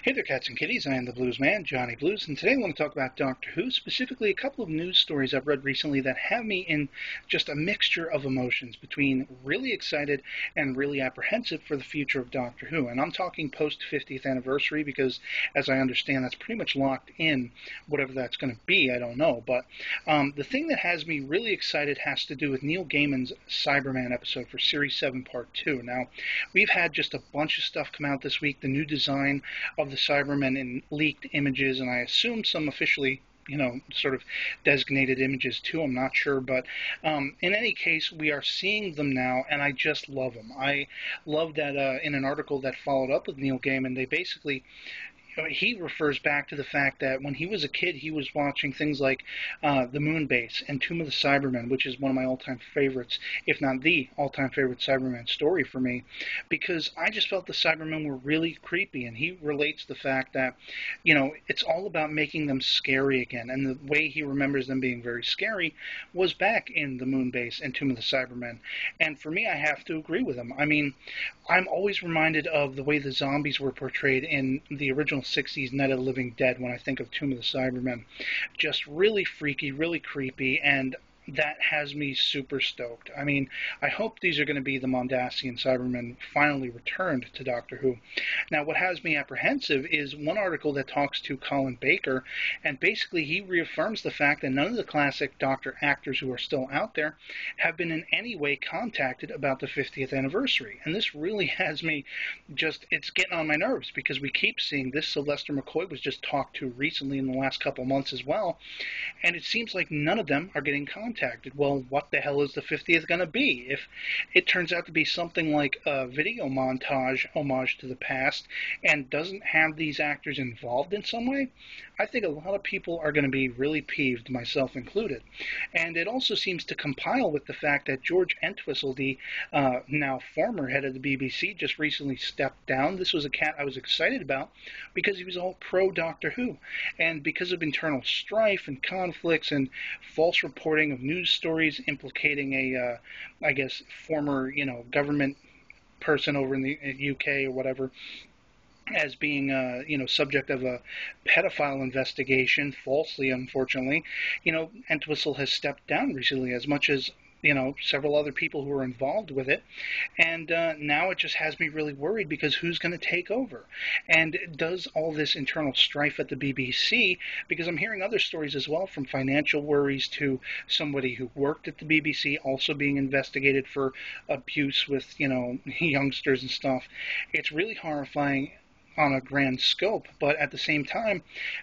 Hey there, cats and kitties. I am the Blues Man, Johnny Blues, and today I want to talk about Doctor Who, specifically a couple of news stories I've read recently that have me in just a mixture of emotions between really excited and really apprehensive for the future of Doctor Who. And I'm talking post 50th anniversary because, as I understand, that's pretty much locked in, whatever that's going to be, I don't know. But the thing that has me really excited has to do with Neil Gaiman's Cyberman episode for Series 7 Part 2. Now, we've had just a bunch of stuff come out this week, the new design of the Cybermen in leaked images, and I assume some officially, sort of designated images too. I'm not sure, but in any case, we are seeing them now, and I just love them. I love that in an article that followed up with Neil Gaiman, they basically he refers back to the fact that when he was a kid, he was watching things like The Moon Base and Tomb of the Cybermen, which is one of my all-time favorites, if not the all-time favorite Cyberman story for me, because I just felt the Cybermen were really creepy, and he relates the fact that, it's all about making them scary again, and the way he remembers them being very scary was back in The Moon Base and Tomb of the Cybermen, and for me, I have to agree with him. I mean, I'm always reminded of the way the zombies were portrayed in the original 60s Night of the Living Dead when I think of Tomb of the Cybermen. Just really freaky, really creepy, and that has me super stoked. I mean, I hope these are going to be the Mondasian Cybermen finally returned to Doctor Who. Now, what has me apprehensive is one article that talks to Colin Baker, and basically he reaffirms the fact that none of the classic Doctor actors who are still out there have been in any way contacted about the 50th anniversary. And this really has me it's getting on my nerves because we keep seeing this. Sylvester McCoy was just talked to recently in the last couple months as well, and it seems like none of them are getting contacted. Well, what the hell is the 50th going to be? If it turns out to be something like a video montage homage to the past and doesn't have these actors involved in some way, I think a lot of people are going to be really peeved, myself included. And it also seems to compile with the fact that George Entwistle, the now former head of the BBC, just recently stepped down. This was a cat I was excited about because he was all pro Doctor Who. And because of internal strife and conflicts and false reporting of news stories implicating a, I guess, former, government person over in the UK or whatever, as being, subject of a pedophile investigation, falsely, unfortunately, Entwistle has stepped down recently, as much as several other people who are involved with it. And now it just has me really worried because who's going to take over? And does all this internal strife at the BBC, because I'm hearing other stories as well, from financial worries to somebody who worked at the BBC also being investigated for abuse with, youngsters and stuff. It's really horrifying on a grand scope, but at the same time,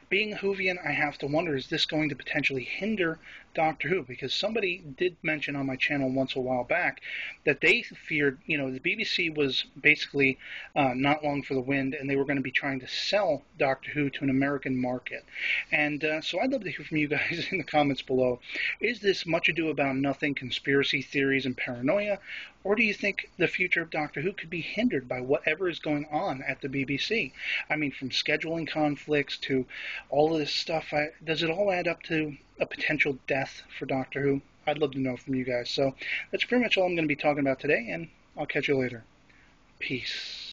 being a Whovian, I have to wonder, is this going to potentially hinder Doctor Who? Because somebody did mention on my channel once a while back that they feared, the BBC was basically not long for the wind, and they were going to be trying to sell Doctor Who to an American market. And so I'd love to hear from you guys in the comments below. Is this much ado about nothing, conspiracy theories and paranoia, or do you think the future of Doctor Who could be hindered by whatever is going on at the BBC? I mean, from scheduling conflicts to all of this stuff, does it all add up to a potential death for Doctor Who? I'd love to know from you guys. So that's pretty much all I'm going to be talking about today, and I'll catch you later. Peace.